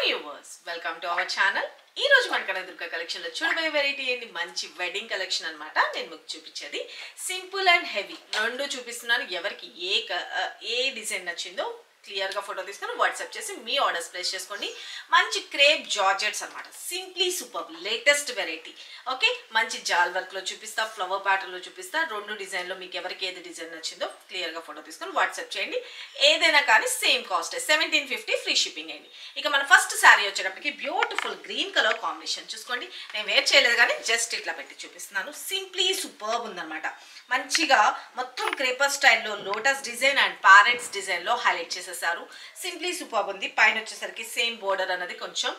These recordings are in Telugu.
viewers, welcome to our channel. ఈ రోజు మన కనదుర్గ కలెక్షన్ లో చూడబోయే వెరైటీ ఏంటి మంచి వెడ్డింగ్ కలెక్షన్ అన్నమాట. నేను మీకు చూపించేది సింపుల్ అండ్ హెవీ రెండు చూపిస్తున్నాను. ఎవరికి ఏ డిజైన్ నచ్చిందో క్లియర్ గా ఫోటో తీసుకొని వాట్సాప్ చేసి మీ ఆర్డర్స్ ప్లేస్ చేసుకోండి. మంచి క్రేప్ జార్జెట్స్ అన్నమాట. Simply super latest variety. Okay, మంచి జాల్ వర్క్ లో చూపిస్తా, ఫ్లవర్ ప్యాటర్న్ లో చూపిస్తా. రెండు డిజైన్ లో మీకు ఎవరికి ఏది డిజైన్ నచ్చిందో క్లియర్ గా ఫోటో తీసుకొని వాట్సాప్ చేయండి. ఏదైనా కానీ సేమ్ కాస్ట్ 1750 ఫ్రీ షిప్పింగ్ అండి. ఇక మన ఫస్ట్ శారీ వచ్చేటప్పటికి బ్యూటిఫుల్ గ్రీన్ కలర్ కాంబినేషన్ చూసుకోండి. నేను వేర్ చేయలేదు కానీ జస్ట్ ఇట్లా పెట్టి చూపిస్తున్నాను. సింప్లీ సూపర్ ఉందన్నమాట. మంచిగా మొత్తం క్రేపర్ స్టైల్లో lotus design and parrots design లో హైలైట్ చేసేసారు. సింప్లీ సూపర్ ఉంది. పైన వచ్చేసరికి సేమ్ బోర్డర్ అనేది కొంచెం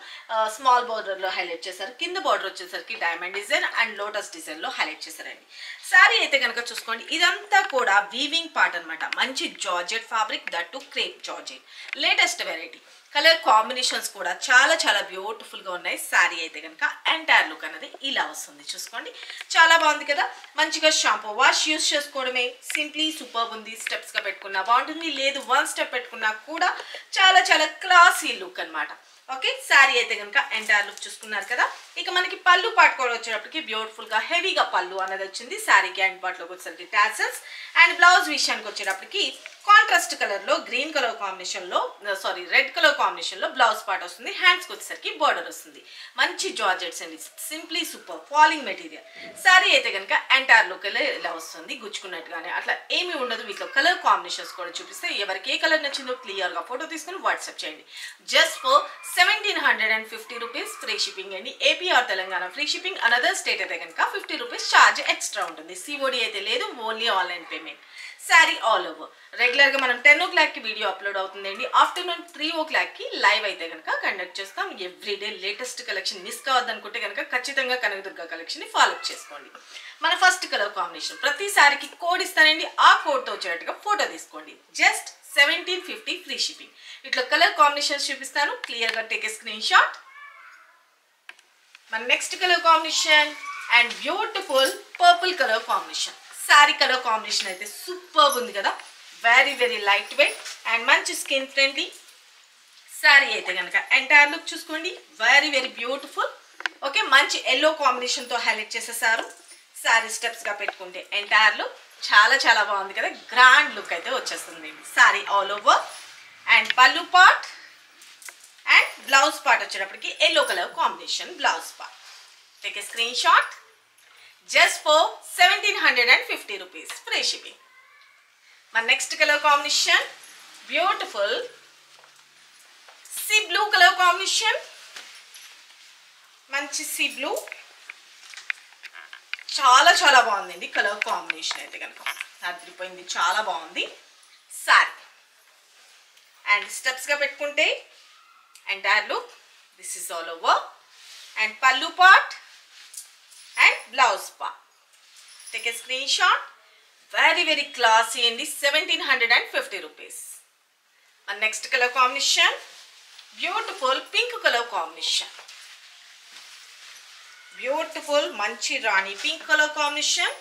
స్మాల్ బోర్డర్ లో హైలైట్ చేశారు. కింద బోర్డర్ వచ్చేసరికి diamond design and lotus design లో హైలైట్ చేశారండి. శారీ అయితే కనుక చూసుకోండి, ఇదంతా కూడా వీవింగ్ పార్ట్ అనమాట. మంచి georgette fabric, that to crepe georgette. Latest variety. Colour combinations కూడా చాలా చాలా బ్యూటిఫుల్ గా ఉన్నాయి. శారీ అయితే కనుక ఎంటైర్ లుక్ అనేది ఇలా వస్తుంది. చూసుకోండి, చాలా బాగుంది కదా. మంచిగా షాంపూ వాష్ యూస్ చేసుకోవడమే. సింప్లీ సూపర్ ఉంది. స్టెప్స్ గా పెట్టుకున్నా బాగుంటుంది, లేదు వన్ స్టెప్ పెట్టుకున్నా కూడా చాలా చాలా క్లాసీ లుక్ అనమాట. ఓకే, శారీ అయితే కనుక ఎంటైర్ లుక్ చూసుకున్నారు కదా. ఇక మనకి పళ్ళు పాటుకోవడం వచ్చేటప్పటికి బ్యూటిఫుల్ గా హెవీగా పళ్ళు అనేది వచ్చింది. శారీకి అండ్ పార్ట్లోకి వచ్చేసరికి టాసల్స్ అండ్ బ్లౌజ్ విషయానికి వచ్చేటప్పటికి కాంట్రాస్ట్ కలర్ లో గ్రీన్ కలర్ కాంబినేషన్ లో రెడ్ కలర్ కాంబినేషన్ లో బ్లౌజ్ పార్ట్ వస్తుంది. హ్యాండ్స్ కి వచ్చేసరికి బార్డర్ వస్తుంది. మంచి జార్జెట్స్ అండి. Simply super falling material. Sari అయితే కనుక ఎంటైర్ లుక్ ఇలా వస్తుంది. గుచ్చుకున్నట్టుగానే అట్లా ఏమీ ఉండదు. వీటిలో కలర్ కాంబినేషన్స్ కూడా చూపిస్తే ఎవరికి ఏ కలర్ నచ్చిందో క్లియర్ గా ఫోటో తీసుకుని వాట్సాప్ చేయండి. Just for 1750 rupees free shipping అండి. AP or Telangana free shipping. Another state అయితే కనుక 50 రూపీస్ ఛార్జ్ ఎక్స్ట్రా ఉంటుంది. సిఓడి అయితే లేదు, only online payment. Sari all over. Regular గా మనం 10 o'clock కి వీడియో అప్లోడ్ అవుతుందండి. ఆఫ్టర్నూన్ 3 o'clock కి లైవ్ అయితే కనుక కండక్ట్ చేస్తాం. ఎవ్రీడే లేటెస్ట్ కలెక్షన్ మిస్ కావద్దనుకుంటే కనుక ఖచ్చితంగా కనకదుర్గ కలెక్షన్ ని ఫాలో చేసుకోండి. మన ఫస్ట్ కలర్ కాంబినేషన్ ప్రతి శారీకి కోడ్ ఇస్తానండి. ఆ కోడ్ తో వచ్చేటట్టుగా ఫోటో తీసుకోండి. Just 1750 free shipping. ఇట్లా కలర్ కాంబినేషన్స్ చూపిస్తాను. క్లియర్ గా టేక్ ఏ స్క్రీన్ షాట్. మన next colour combination and beautiful purple colour combination. Sari colour combination అయితే సూపర్ ఉంది కదా. Very very light weight and మంచి స్కిన్ ఫ్రెండ్లీ. శారీ అయితే కనుక ఎంటైర్ లుక్ చూసుకోండి. Very very beautiful. ఓకే, మంచి ఎల్లో కాంబినేషన్ తో హైలైట్ చేసేసారు. శారీ స్టెప్స్ గా పెట్టుకుంటే ఎంటైర్ లుక్ చాలా చాలా బాగుంది కదా. గ్రాండ్ లుక్ అయితే వచ్చేస్తుంది. Sari all over and pallu part and blouse part వచ్చేటప్పటికి yellow colour combination blouse part. Take a screenshot. Just for 1750 rupees free shipping. మన next colour combination beautiful sea blue colour combination. మంచి సీ బ్లూ చాలా చాలా బాగుందండి. కలర్ కాంబినేషన్ అయితే కనుక అదిరిపోయింది, చాలా బాగుంది. శారీ అండ్ స్టెప్స్ గా పెట్టుకుంటే entire look this is all over and pallu part and blouse part. Take a screenshot. Very very classy అండి. 1750 రూపీస్. మన next colour combination beautiful pink colour combination. Beautiful మంచి rani pink colour combination.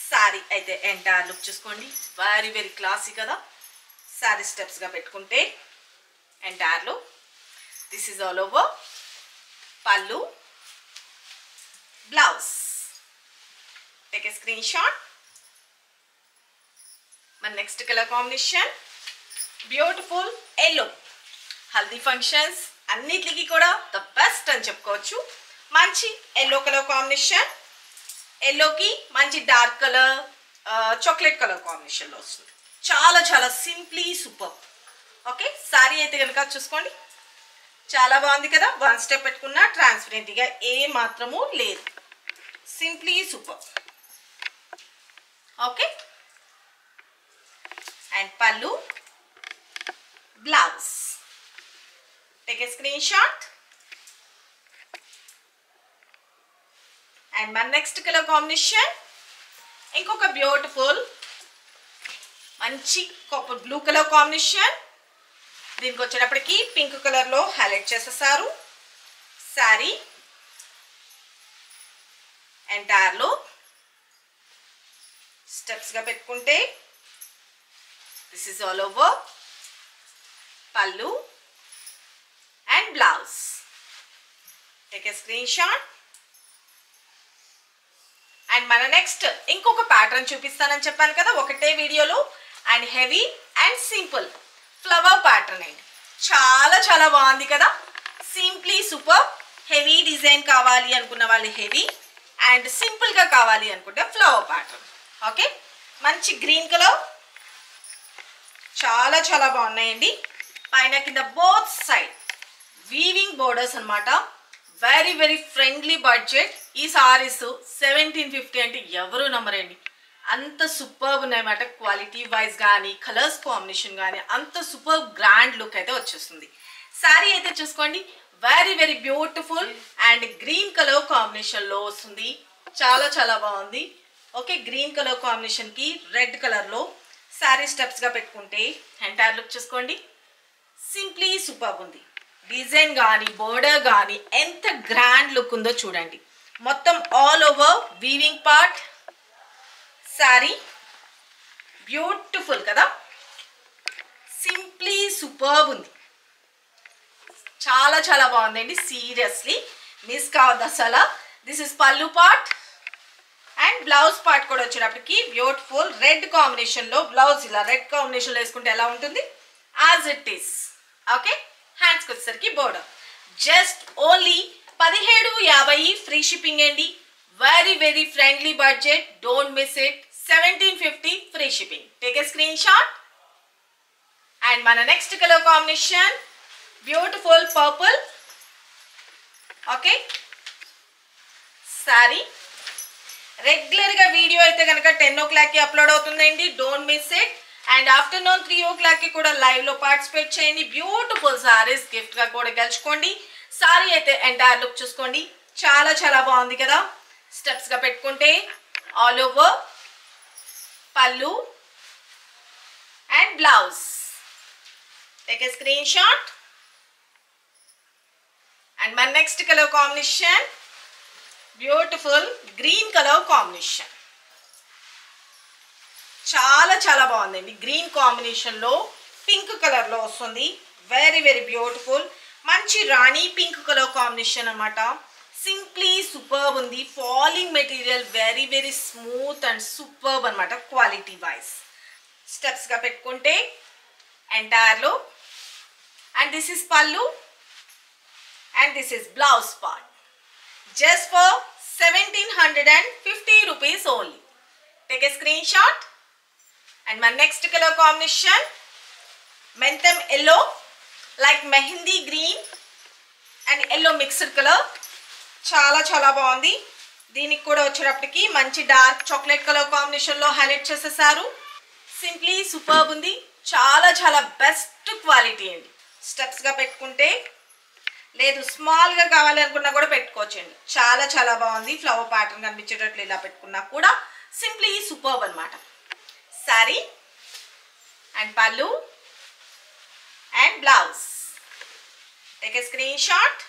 Sari అయితే ఎంటైర్ లుక్ చూసుకోండి. వెరీ వెరీ క్లాసీ కదా. శారీ స్టెప్స్ గా పెట్టుకుంటే entire look this is all over pallu blouse. Take a screenshot. మన next colour combination beautiful yellow. Haldi functions అన్నిటికి కూడా ద బెస్ట్ అని చెప్పుకోవచ్చు. మంచి ఎల్లో కలర్ కాంబినేషన్. ఎల్లోకి మంచి dark colour chocolate colour combination లో వస్తుంది. చాలా చాలా సింప్లీ సూపర్. ఓకే, శారీ అయితే కనుక చూసుకోండి, చాలా బాగుంది కదా. వన్ స్టెప్ పెట్టుకున్నా ట్రాన్స్పరెంట్ గా ఏ మాత్రము లేదు. Simply super. ఓకే, అండ్ పళ్ళు blouse. Take a screenshot. And మన నెక్స్ట్ కలర్ కాంబినేషన్ ఇంకొక బ్యూటిఫుల్ మంచి కాపర్ బ్లూ కలర్ కాంబినేషన్. దీనికి వచ్చేటప్పటికి పింక్ కలర్ లో హైలైట్ చేసేసారు. శారీ ఎంటైర్ లో స్టెప్స్ గా పెట్టుకుంటే దిస్ ఇస్ ఆల్ ఓవర్ పళ్ళు and blouse. Take a screenshot. And మన నెక్స్ట్ ఇంకొక ప్యాటర్న్ చూపిస్తానని చెప్పాను కదా ఒకటే వీడియోలో. And heavy and simple flower pattern అండి. చాలా చాలా బాగుంది కదా. Simply super. హెవీ డిజైన్ కావాలి అనుకున్న వాళ్ళు హెవీ, అండ్ సింపుల్గా కావాలి అనుకుంటే ఫ్లవర్ ప్యాటర్న్. ఓకే, మంచి గ్రీన్ కలర్, చాలా చాలా బాగున్నాయండి. పైన కింద బోత్ సైడ్ వీవింగ్ బోర్డర్స్ అనమాట. Very very friendly budget. ఈ సారీస్ 1750 అంటే ఎవరు నమ్మరండి, అంత సూపర్ ఉన్నాయన్నమాట. క్వాలిటీ వైజ్ కానీ కలర్స్ కాంబినేషన్ కానీ అంత సూపర్ గ్రాండ్ లుక్ అయితే వచ్చేస్తుంది. శారీ అయితే చూసుకోండి, very very beautiful and green colour కాంబినేషన్లో వస్తుంది. చాలా చాలా బాగుంది. ఓకే, గ్రీన్ కలర్ కాంబినేషన్కి రెడ్ కలర్లో శారీ స్టెప్స్గా పెట్టుకుంటే ఎంటైర్ లుక్ చూసుకోండి, సింప్లీ సూపర్ ఉంది. డిజైన్ కానీ బోర్డర్ కానీ ఎంత గ్రాండ్ లుక్ ఉందో చూడండి. మొత్తం all over weaving part sari beautiful కదా. సింప్లీ సూపర్ ఉంది, చాలా చాలా బాగుందండి. సీరియస్లీ మిస్ కావద్దు అసలు. దిస్ ఇస్ పల్లు పార్ట్ అండ్ బ్లౌజ్ పార్ట్ కూడా వచ్చేటప్పటికి బ్యూటిఫుల్ రెడ్ కాంబినేషన్లో బ్లౌజ్. ఇలా రెడ్ కాంబినేషన్లో వేసుకుంటే ఎలా ఉంటుంది, యాజ్ ఇట్ ఈస్. ఓకే, హ్యాండ్స్కి వచ్చేసరికి border. Just only 1750 free shipping అండి. Very very friendly budget, don't miss it. 1750 free shipping. Take a screenshot. And మన next colour combination beautiful purple. Okay, sorry రెగ్యులర్గా వీడియో అయితే కనుక 10 o'clockకి అప్లోడ్ అవుతుందండి, don't miss it. And afternoon 3 o'clockకి కూడా లైవ్లో పార్టిసిపేట్ చేయండి. బ్యూటిఫుల్ సారీస్ గిఫ్ట్గా కూడా గెలుచుకోండి. సారీ అయితే ఎంటైర్ లుక్ చూసుకోండి, చాలా చాలా బాగుంది కదా. స్టెప్స్గా పెట్టుకుంటే all over pallu and blouse. Take a screenshot. And మన next colour combination beautiful green colour combination. చాలా చాలా బాగుందండి. గ్రీన్ కాంబినేషన్లో పింక్ కలర్లో వస్తుంది. Very very beautiful. మంచి రాణి పింక్ కలర్ కాంబినేషన్ అనమాట. సింప్లీ సూపర్బ్ ఉంది. Falling material very very smooth and superb అనమాట క్వాలిటీ వైజ్. స్టెప్స్గా పెట్టుకుంటే ఎంటైర్లో. And this is pallu and this is blouse part. Just for 1750 rupees only. Take a screenshot. And my next color combination mentham yellow, like mehendi green and yellow mixed color. Chala chala బాగుంది. దీనికి కూడా వచ్చేటప్పటికి మంచి డార్క్ చాక్లెట్ కలర్ కాంబినేషన్లో హైలైట్ చేసేసారు. సింప్లీ సూపర్బ్ ఉంది. చాలా చాలా బెస్ట్ క్వాలిటీ అండి. స్టెప్స్గా పెట్టుకుంటే, లేదు స్మాల్గా కావాలనుకున్నా కూడా పెట్టుకోవచ్చండి. చాలా చాలా బాగుంది. ఫ్లవర్ ప్యాటర్న్ కనిపించేటట్లు ఇలా పెట్టుకున్నా కూడా సింప్లీ సూపర్బ్ అనమాట. Sari and pallu and blouse. Take a screenshot.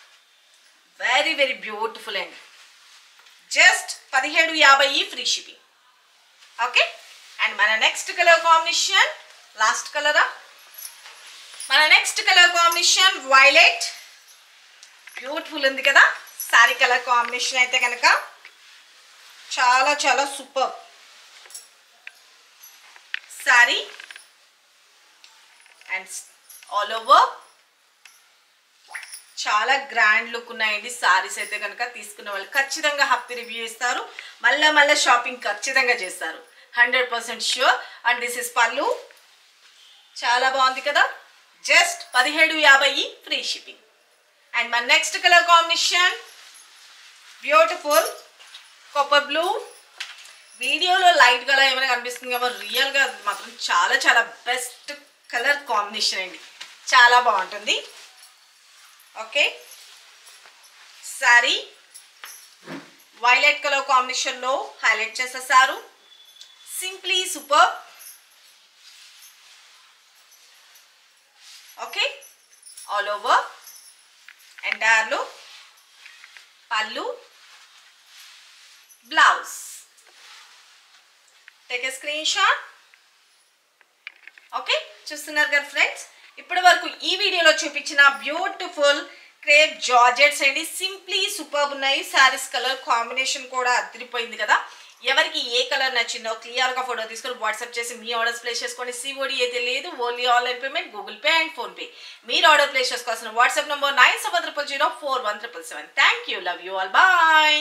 Very very beautiful అండి. Just 1750 free shipping. Okay, and మన నెక్స్ట్ కలర్ కాంబినేషన్ లాస్ట్ కలరా. మన next colour combination violet. Beautiful ఉంది కదా. సారీ కలర్ కాంబినేషన్ అయితే కనుక చాలా చాలా super. Sari and all over చాలా గ్రాండ్ లుక్ ఉన్నాయండి. సారీస్ అయితే కనుక తీసుకున్న వాళ్ళు ఖచ్చితంగా హ్యాపీ రివ్యూ ఇస్తారు. మళ్ళీ షాపింగ్ ఖచ్చితంగా చేస్తారు, 100% ష్యూర్. అండ్ దిస్ ఇస్ పల్లు. చాలా బాగుంది కదా. Just 1750 free shipping. అండ్ మన next colour combination beautiful copper blue. వీడియోలో లైట్ కలర్ ఏమైనా కనిపిస్తుంది కదా, రియల్గా మాత్రం చాలా చాలా బెస్ట్ కలర్ కాంబినేషన్ అండి. చాలా బాగుంటుంది. ఓకే, సారీ వైలెట్ కలర్ కాంబినేషన్లో హైలైట్ చేసేసారు. Simply super. Okay, all over ఎంటైర్లో pallu blouse. Take a screenshot. Okay, చూస్తున్నారు కదా ఫ్రెండ్స్, ఇప్పటి వరకు ఈ వీడియోలో చూపించిన బ్యూటిఫుల్ క్రేప్ జార్జెట్స్ అండి. సింప్లీ సూపర్ ఉన్నాయి. శారీస్ కలర్ కాంబినేషన్ కూడా అదిరిపోయింది కదా. ఎవరికి ఏ కలర్ నచ్చిందో క్లియర్గా ఫోటో తీసుకొని వాట్సాప్ చేసి మీ ఆర్డర్స్ ప్లేస్ చేసుకోండి. సిఓడి అయితే లేదు, only online payment, Google Pay and PhonePe. మీరు ఆర్డర్ ప్లేస్ చేసుకోవాల్సిన WhatsApp number 9700041777. Thank you, love you all, bye.